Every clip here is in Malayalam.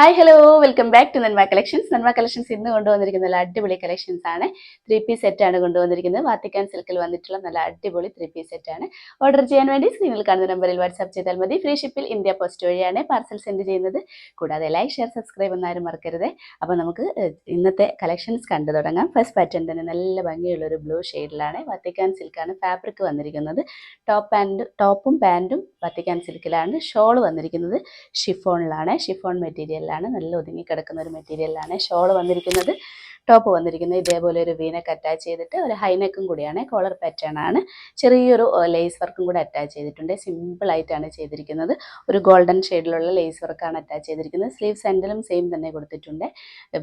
Hi hello welcome back to Nanma collections. Nanma collections ഇന്ന് കൊണ്ടുവന്നിരിക്കുന്ന നല്ല അടിപൊളി കളക്ഷൻസ് ആണ്. 3 പീസ് സെറ്റാണ് കൊണ്ടുവന്നിരിക്കുന്നത്. വാത്തിക്കാൻ സിൽക്കിൽ വന്നിട്ടുള്ള നല്ല അടിപൊളി 3 പീസ് സെറ്റാണ്. ഓർഡർ ചെയ്യാൻ വേണ്ടി സ്ക്രീനിൽ കാണുന്ന നമ്പറിൽ വാട്സ്ആപ്പ് ചെയ്താൽ മതി. ഫ്രീ ഷിപ്പിൽ ഇന്ത്യ പോസ്റ്റ് വഴിയാണ് പാർസൽ സെൻഡ് ചെയ്യുന്നത്. കൂടാതെ ലൈക്ക്, ഷെയർ, സബ്സ്ക്രൈബ് ഒന്നാരും മറക്കരുത്. അപ്പോൾ നമുക്ക് ഇന്നത്തെ കളക്ഷൻസ് കണ്ടു തുടങ്ങാം. ഫസ്റ്റ് പാറ്റേൺ തന്നെ നല്ല ഭംഗിയുള്ള ഒരു ബ്ലൂ ഷെയ്ഡിലാണ്. വാത്തിക്കാൻ സിൽക്കാണ് ഫാബ്രിക് വന്നിരിക്കുന്നത്. ടോപ്പും പാൻറ്റും വാത്തിക്കാൻ സിൽക്കിലാണ്. ഷോൾ വന്നിരിക്കുന്നത് ഷിഫോണിലാണ്. ഷിഫോൺ മെറ്റീരിയൽ നല്ല ഒതുങ്ങി കിടക്കുന്ന ഒരു മെറ്റീരിയലാണ് ഷോൾ വന്നിരിക്കുന്നത്. ടോപ്പ് വന്നിരിക്കുന്നത് ഇതേപോലെ ഒരു വീനക്ക് അറ്റാച്ച് ചെയ്തിട്ട് ഒരു ഹൈനെക്കും കൂടിയാണ്. കോളർ പാറ്റേൺ ആണ്. ചെറിയൊരു ലേസ് വർക്കും കൂടെ അറ്റാച്ച് ചെയ്തിട്ടുണ്ട്. സിമ്പിൾ ആയിട്ടാണ് ചെയ്തിരിക്കുന്നത്. ഒരു ഗോൾഡൻ ഷെയ്ഡിലുള്ള ലേസ് വർക്കാണ് അറ്റാച്ച് ചെയ്തിരിക്കുന്നത്. സ്ലീവ് സെൻറ്ററിലും സെയിം തന്നെ കൊടുത്തിട്ടുണ്ട്.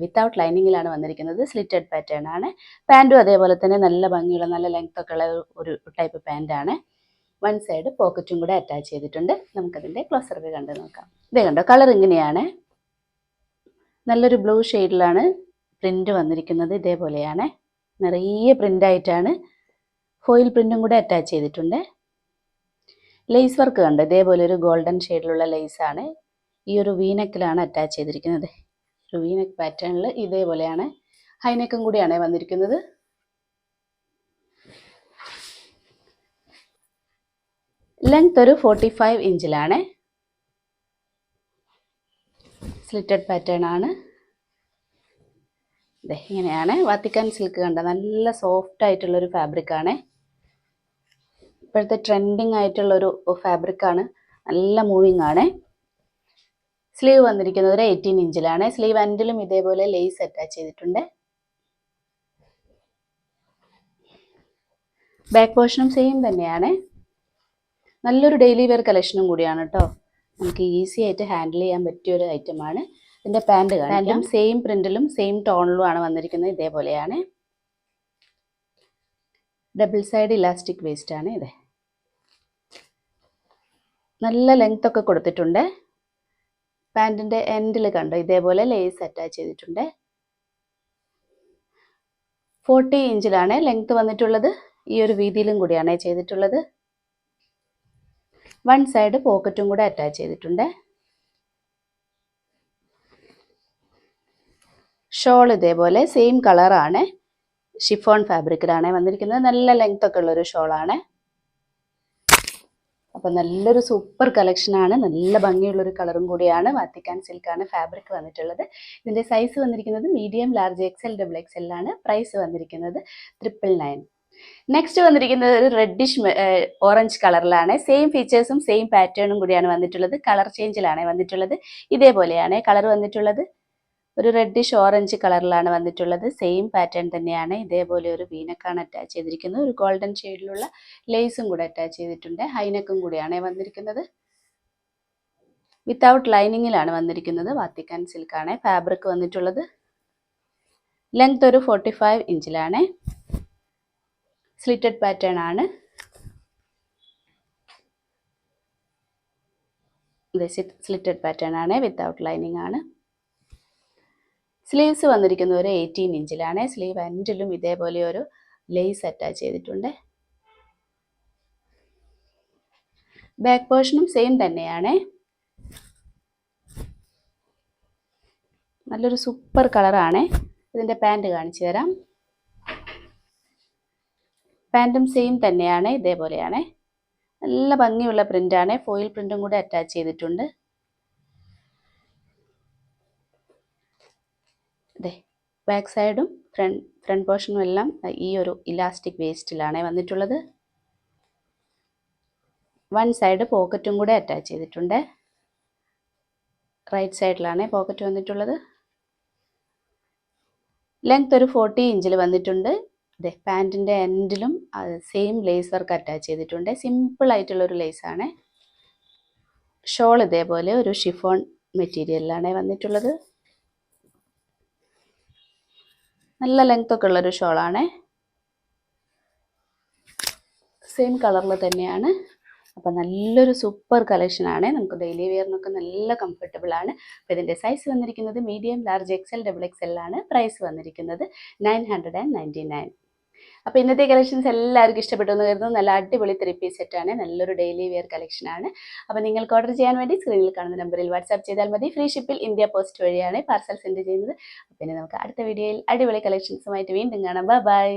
വിത്തൗട്ട് ലൈനിങ്ങിലാണ് വന്നിരിക്കുന്നത്. സ്ലിറ്റഡ് പാറ്റേൺ ആണ്. പാൻറ്റും അതേപോലെ തന്നെ നല്ല ഭംഗിയുള്ള നല്ല ലെങ്ത് ഒക്കെ ഉള്ള ഒരു ടൈപ്പ് പാൻറ്റാണ്. വൺ സൈഡ് പോക്കറ്റും കൂടെ അറ്റാച്ച് ചെയ്തിട്ടുണ്ട്. നമുക്കതിൻ്റെ ക്ലോസർ വ്യൂ കണ്ട് നോക്കാം. ഇതേ കണ്ടോ, കളർ ഇങ്ങനെയാണ്. നല്ലൊരു ബ്ലൂ ഷെയ്ഡിലാണ് പ്രിൻ്റ് വന്നിരിക്കുന്നത്. ഇതേപോലെയാണ്, നിറയെ പ്രിൻ്റായിട്ടാണ്. ഫോയിൽ പ്രിൻറ്റും കൂടെ അറ്റാച്ച് ചെയ്തിട്ടുണ്ട്. ലേസ് വർക്ക് കണ്ട് ഇതേപോലെ ഒരു ഗോൾഡൻ ഷെയ്ഡിലുള്ള ലേസാണ്. ഈ ഒരു വീനെക്കിലാണ് അറ്റാച്ച് ചെയ്തിരിക്കുന്നത്. ഒരു വീനെക്ക് പാറ്റേണിൽ ഇതേപോലെയാണ്. ഹൈനെക്കും കൂടിയാണ് വന്നിരിക്കുന്നത്. ലെങ്ത് ഒരു 45 ഇഞ്ചിലാണ്. സ്ലിറ്റഡ് പാറ്റേൺ ആണ്. ഇങ്ങനെയാണ് വാത്തിക്കാൻ സിൽക്ക് കണ്ട നല്ല സോഫ്റ്റ് ആയിട്ടുള്ളൊരു ഫാബ്രിക്കാണ്. ഇപ്പോഴത്തെ ട്രെൻഡിങ് ആയിട്ടുള്ളൊരു ഫാബ്രിക്കാണ്. നല്ല മൂവിങ് ആണ്. സ്ലീവ് വന്നിരിക്കുന്നത് ഒരു 18 ഇഞ്ചിലാണ്. സ്ലീവ് എൻഡിലും ഇതേപോലെ ലേസ് അറ്റാച്ച് ചെയ്തിട്ടുണ്ട്. ബാക്ക് പോർഷനും സെയിം തന്നെയാണ്. നല്ലൊരു ഡെയിലി വെയർ കളക്ഷനും കൂടിയാണ് കേട്ടോ. നമുക്ക് ഈസി ആയിട്ട് ഹാൻഡിൽ ചെയ്യാൻ പറ്റിയ ഒരു ഐറ്റമാണ്. ഇതിൻ്റെ പാൻറ്റും സെയിം പ്രിന്റിലും സെയിം ടോണിലുമാണ് വന്നിരിക്കുന്നത്. ഇതേപോലെയാണ്. ഡബിൾ സൈഡ് ഇലാസ്റ്റിക് വേസ്റ്റ് ആണ് ഇത്. നല്ല ലെങ്ത് ഒക്കെ കൊടുത്തിട്ടുണ്ട്. പാൻറ്റിൻ്റെ എൻഡിൽ കണ്ടോ ഇതേപോലെ ലേസ് അറ്റാച്ച് ചെയ്തിട്ടുണ്ട്. 40 ഇഞ്ചിലാണ് ലെങ്ത് വന്നിട്ടുള്ളത്. ഈ ഒരു വീതിയിലും കൂടിയാണ് ചെയ്തിട്ടുള്ളത്. വൺ സൈഡ് പോക്കറ്റും കൂടെ അറ്റാച്ച് ചെയ്തിട്ടുണ്ട്. ഷോൾ ഇതേപോലെ സെയിം കളറാണ്. ഷിഫോൺ ഫാബ്രിക്കിലാണ് വന്നിരിക്കുന്നത്. നല്ല ലെങ്ത് ഒക്കെ ഉള്ളൊരു ഷോളാണ്. അപ്പോൾ നല്ലൊരു സൂപ്പർ കളക്ഷനാണ്. നല്ല ഭംഗിയുള്ളൊരു കളറും കൂടിയാണ്. വാത്തിക്കാൻ സിൽക്കാണ് ഫാബ്രിക് വന്നിട്ടുള്ളത്. ഇതിൻ്റെ സൈസ് വന്നിരിക്കുന്നത് മീഡിയം, ലാർജ്, XL, XXL ആണ്. പ്രൈസ് വന്നിരിക്കുന്നത് 999. നെക്സ്റ്റ് വന്നിരിക്കുന്നത് ഒരു റെഡിഷ് ഓറഞ്ച് കളറിലാണ്. സെയിം ഫീച്ചേഴ്സും സെയിം പാറ്റേണും കൂടിയാണ് വന്നിട്ടുള്ളത്. കളർ ചേഞ്ചിലാണ് വന്നിട്ടുള്ളത്. ഇതേപോലെയാണ് കളർ വന്നിട്ടുള്ളത്. ഒരു റെഡിഷ് ഓറഞ്ച് കളറിലാണ് വന്നിട്ടുള്ളത്. സെയിം പാറ്റേൺ തന്നെയാണ്. ഇതേപോലെ ഒരു വീനക്കാണ് അറ്റാച്ച് ചെയ്തിരിക്കുന്നത്. ഒരു ഗോൾഡൻ ഷെയ്ഡിലുള്ള ലേസും കൂടെ അറ്റാച്ച് ചെയ്തിട്ടുണ്ട്. ഹൈനെക്കും കൂടിയാണ് വന്നിരിക്കുന്നത്. വിത്തൗട്ട് ലൈനിങ്ങിലാണ് വന്നിരിക്കുന്നത്. വാത്തിക്കാൻ സിൽക്കാണ് ഫാബ്രിക് വന്നിട്ടുള്ളത്. ലെങ്ത് ഒരു 45 ഇഞ്ചിലാണ്. സ്ലിറ്റഡ് പാറ്റേൺ ആണ്. സ്ലിറ്റഡ് പാറ്റേൺ ആണ്. വിത്തൗട്ട് ലൈനിങ് ആണ്. സ്ലീവ്സ് വന്നിരിക്കുന്ന ഒരു 18 ഇഞ്ചിലാണ്. സ്ലീവ് എൻഡിലും ഇതേപോലെ ഒരു ലേസ് അറ്റാച്ച് ചെയ്തിട്ടുണ്ട്. ബാക്ക് പോർഷനും സെയിം തന്നെയാണ്. നല്ലൊരു സൂപ്പർ കളറാണ്. ഇതിൻ്റെ പാൻറ് കാണിച്ചു തരാം. പാൻറ്റും സെയിം തന്നെയാണ്. ഇതേപോലെയാണ്. നല്ല ഭംഗിയുള്ള പ്രിൻ്റാണ്. ഫോയിൽ പ്രിൻറ്റും കൂടെ അറ്റാച്ച് ചെയ്തിട്ടുണ്ട്. ബാക്ക് സൈഡും ഫ്രണ്ട് പോർഷനും എല്ലാം ഈ ഒരു ഇലാസ്റ്റിക് വേസ്റ്റിലാണ് വന്നിട്ടുള്ളത്. വൺ സൈഡ് പോക്കറ്റും കൂടെ അറ്റാച്ച് ചെയ്തിട്ടുണ്ട്. റൈറ്റ് സൈഡിലാണ് പോക്കറ്റ് വന്നിട്ടുള്ളത്. ലെങ്ത് ഒരു 40 ഇഞ്ചിൽ വന്നിട്ടുണ്ട്. പാൻറ്റിൻ്റെ എൻഡിലും സെയിം ലേസ് വർക്ക് അറ്റാച്ച് ചെയ്തിട്ടുണ്ട്. സിമ്പിൾ ആയിട്ടുള്ളൊരു ലേസാണ്. ഷോൾ ഇതേപോലെ ഒരു ഷിഫോൺ മെറ്റീരിയലിലാണ് വന്നിട്ടുള്ളത്. നല്ല ലെങ്ത് ഒക്കെ ഉള്ളൊരു ഷോളാണ്. സെയിം കളറിൽ തന്നെയാണ്. അപ്പോൾ നല്ലൊരു സൂപ്പർ കളക്ഷനാണ്. നമുക്ക് ഡെയിലി വെയറിനൊക്കെ നല്ല കംഫർട്ടബിൾ ആണ്. അപ്പോൾ ഇതിൻ്റെ സൈസ് വന്നിരിക്കുന്നത് മീഡിയം, ലാർജ്, XL, XXL ആണ്. പ്രൈസ് വന്നിരിക്കുന്നത് 999. അപ്പോൾ ഇന്നത്തെ കളക്ഷൻസ് എല്ലാവർക്കും ഇഷ്ടപ്പെട്ടു എന്ന് കരുതുന്നു. നല്ല അടിപൊളി 3 പീസ് സെറ്റാണ്, നല്ലൊരു ഡെയിലി വെയർ കളക്ഷനാണ്. അപ്പോൾ നിങ്ങൾക്ക് ഓർഡർ ചെയ്യാൻ വേണ്ടി സ്ക്രീനിൽ കാണുന്ന നമ്പറിൽ വാട്സാപ്പ് ചെയ്താൽ മതി. ഫ്രീ ഷിപ്പിൽ ഇന്ത്യ പോസ്റ്റ് വഴിയാണ് പാർസൽ സെൻഡ് ചെയ്യുന്നത്. പിന്നെ നമുക്ക് അടുത്ത വീഡിയോയിൽ അടിപൊളി കളക്ഷൻസുമായിട്ട് വീണ്ടും കാണാം. ബൈ.